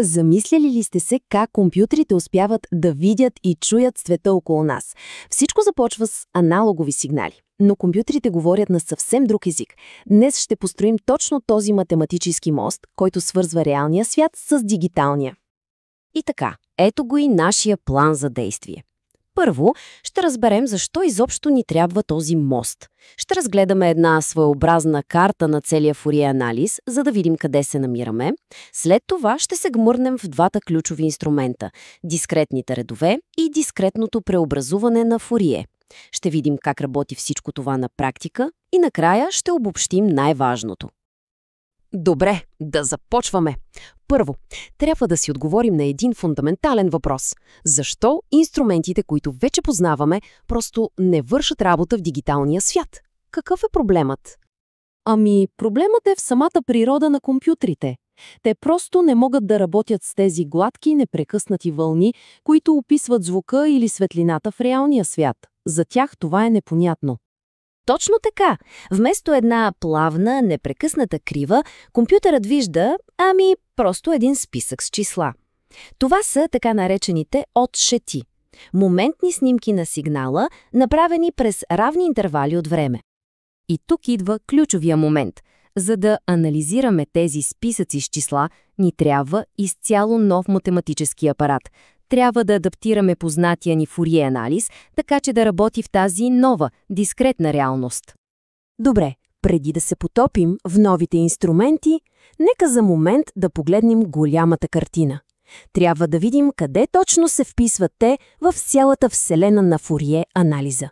Замисляли ли сте се как компютрите успяват да видят и чуят света около нас? Всичко започва с аналогови сигнали, но компютрите говорят на съвсем друг език. Днес ще построим точно този математически мост, който свързва реалния свят с дигиталния. И така, ето го и нашия план за действие. Първо, ще разберем защо изобщо ни трябва този мост. Ще разгледаме една своеобразна карта на целия Фурие анализ, за да видим къде се намираме. След това ще се гмурнем в двата ключови инструмента – дискретните редове и дискретното преобразуване на Фурие. Ще видим как работи всичко това на практика и накрая ще обобщим най-важното. Добре, да започваме. Първо, трябва да си отговорим на един фундаментален въпрос. Защо инструментите, които вече познаваме, просто не вършат работа в дигиталния свят? Какъв е проблемът? Проблемът е в самата природа на компютрите. Те просто не могат да работят с тези гладки, непрекъснати вълни, които описват звука или светлината в реалния свят. За тях това е непонятно. Точно така. Вместо една плавна, непрекъсната крива, компютърът вижда, просто един списък с числа. Това са така наречените отсчети. Моментни снимки на сигнала, направени през равни интервали от време. И тук идва ключовия момент. За да анализираме тези списъци с числа, ни трябва изцяло нов математически апарат. Трябва да адаптираме познатия ни Фурие анализ, така че да работи в тази нова, дискретна реалност. Добре, преди да се потопим в новите инструменти, нека за момент да погледнем голямата картина. Трябва да видим къде точно се вписват те в цялата вселена на Фурие анализа.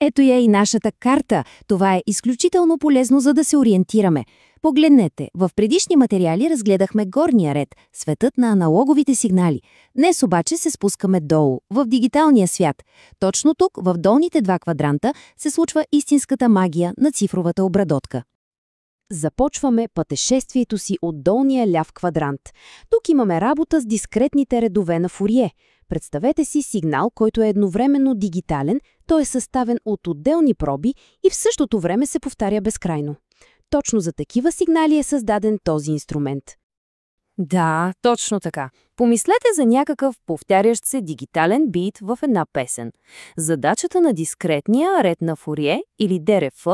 Ето я и нашата карта. Това е изключително полезно, за да се ориентираме. Погледнете, в предишни материали разгледахме горния ред, светът на аналоговите сигнали. Днес обаче се спускаме долу, в дигиталния свят. Точно тук, в долните два квадранта, се случва истинската магия на цифровата обработка. Започваме пътешествието си от долния ляв квадрант. Тук имаме работа с дискретните редове на Фурие. Представете си сигнал, който е едновременно дигитален, той е съставен от отделни проби и в същото време се повтаря безкрайно. Точно за такива сигнали е създаден този инструмент. Да, точно така. Помислете за някакъв повтарящ се дигитален бит в една песен. Задачата на дискретния ред на Фурие или ДРФ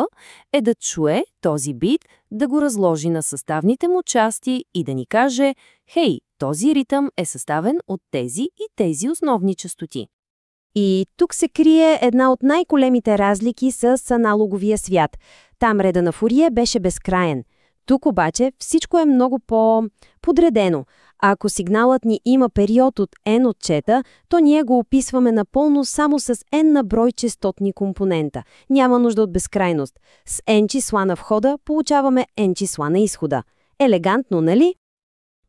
е да чуе този бит, да го разложи на съставните му части и да ни каже «Хей, този ритъм е съставен от тези и тези основни честоти». И тук се крие една от най-големите разлики с аналоговия свят. Там реда на Фурие беше безкраен. Тук обаче всичко е много по-подредено. Ако сигналът ни има период от n отчета, то ние го описваме напълно само с n на брой честотни компонента. Няма нужда от безкрайност. С n числа на входа получаваме n числа на изхода. Елегантно, нали?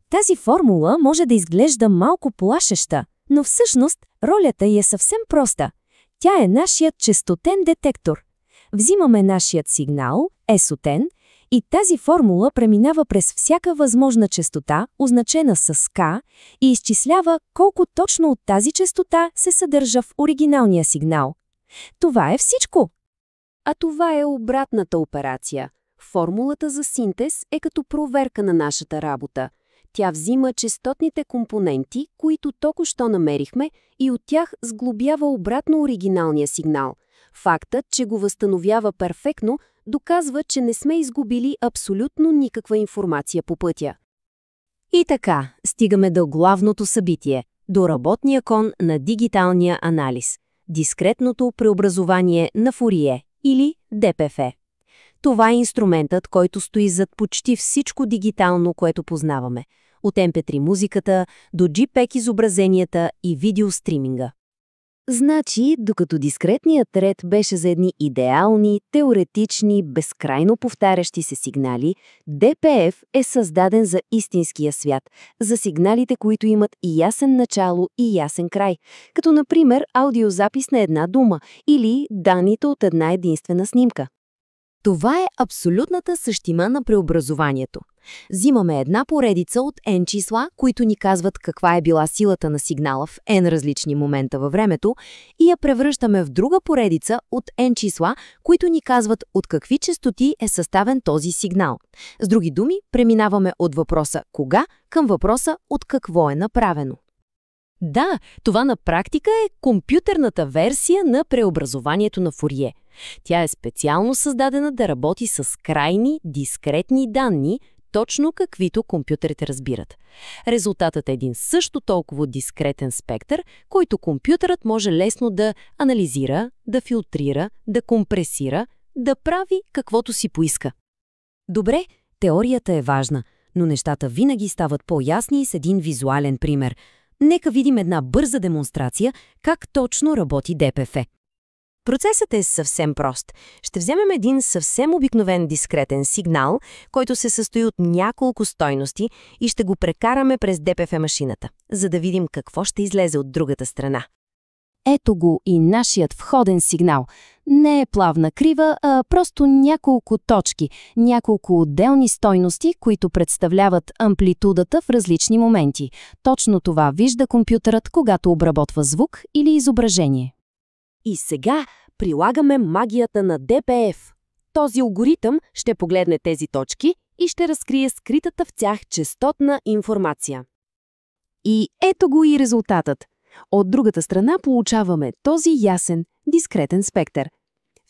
Тази формула може да изглежда малко плашеща, но всъщност ролята й е съвсем проста. Тя е нашият честотен детектор. Взимаме нашият сигнал, S от n, и тази формула преминава през всяка възможна честота, означена с K, и изчислява колко точно от тази честота се съдържа в оригиналния сигнал. Това е всичко. А това е обратната операция. Формулата за синтез е като проверка на нашата работа. Тя взима честотните компоненти, които току-що намерихме, и от тях сглобява обратно оригиналния сигнал. Фактът, че го възстановява перфектно, доказва, че не сме изгубили абсолютно никаква информация по пътя. И така, стигаме до главното събитие, до работния кон на дигиталния анализ – дискретното преобразование на Фурие или ДПФ. Това е инструментът, който стои зад почти всичко дигитално, което познаваме. От MP3 музиката до JPEG изображенията и видеостриминга. Значи, докато дискретният ред беше за едни идеални, теоретични, безкрайно повтарящи се сигнали, ДПФ е създаден за истинския свят, за сигналите, които имат и ясен начало и ясен край, като например аудиозапис на една дума или данните от една единствена снимка. Това е абсолютната същина на преобразованието. Взимаме една поредица от n числа, които ни казват каква е била силата на сигнала в n различни момента във времето, и я превръщаме в друга поредица от n числа, които ни казват от какви честоти е съставен този сигнал. С други думи, преминаваме от въпроса «кога» към въпроса «от какво е направено». Да, това на практика е компютърната версия на преобразованието на Фурие. Тя е специално създадена да работи с крайни, дискретни данни, точно каквито компютрите разбират. Резултатът е един също толкова дискретен спектър, който компютърът може лесно да анализира, да филтрира, да компресира, да прави каквото си поиска. Добре, теорията е важна, но нещата винаги стават по-ясни с един визуален пример. Нека видим една бърза демонстрация как точно работи ДПФ. Процесът е съвсем прост. Ще вземем един съвсем обикновен дискретен сигнал, който се състои от няколко стойности, и ще го прекараме през ДПФ машината, за да видим какво ще излезе от другата страна. Ето го и нашият входен сигнал. Не е плавна крива, а просто няколко точки, няколко отделни стойности, които представляват амплитудата в различни моменти. Точно това вижда компютърът, когато обработва звук или изображение. И сега прилагаме магията на ДПФ. Този алгоритъм ще погледне тези точки и ще разкрие скритата в тях честотна информация. И ето го и резултатът. От другата страна получаваме този ясен, дискретен спектър.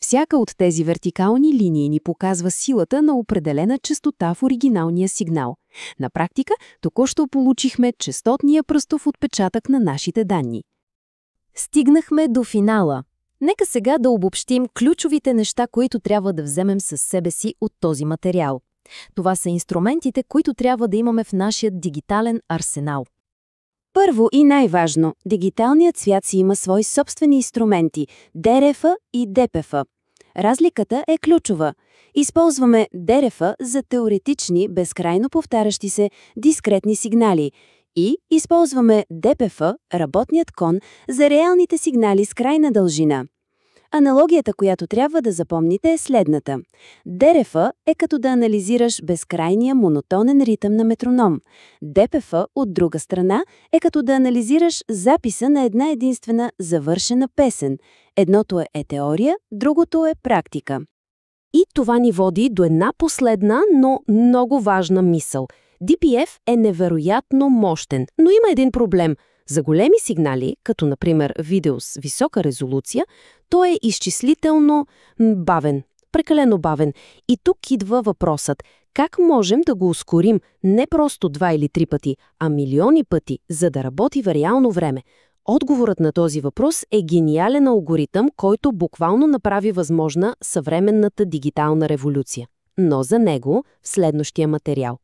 Всяка от тези вертикални линии ни показва силата на определена честота в оригиналния сигнал. На практика, току-що получихме честотния пръстов отпечатък на нашите данни. Стигнахме до финала. Нека сега да обобщим ключовите неща, които трябва да вземем със себе си от този материал. Това са инструментите, които трябва да имаме в нашия дигитален арсенал. Първо и най-важно, дигиталният свят си има свои собствени инструменти – ДРФ и ДПФ. Разликата е ключова. Използваме ДРФ за теоретични, безкрайно повтарящи се дискретни сигнали и използваме ДПФ, работният кон, за реалните сигнали с крайна дължина. Аналогията, която трябва да запомните, е следната. ДРФ е като да анализираш безкрайния монотонен ритъм на метроном. ДПФ, от друга страна, е като да анализираш записа на една единствена завършена песен. Едното е теория, другото е практика. И това ни води до една последна, но много важна мисъл. DPF е невероятно мощен, но има един проблем. За големи сигнали, като например видео с висока резолюция, той е изчислително бавен, прекалено бавен. И тук идва въпросът, как можем да го ускорим не просто 2 или 3 пъти, а милиони пъти, за да работи в реално време. Отговорът на този въпрос е гениален алгоритъм, който буквално направи възможна съвременната дигитална революция. Но за него в следващия материал.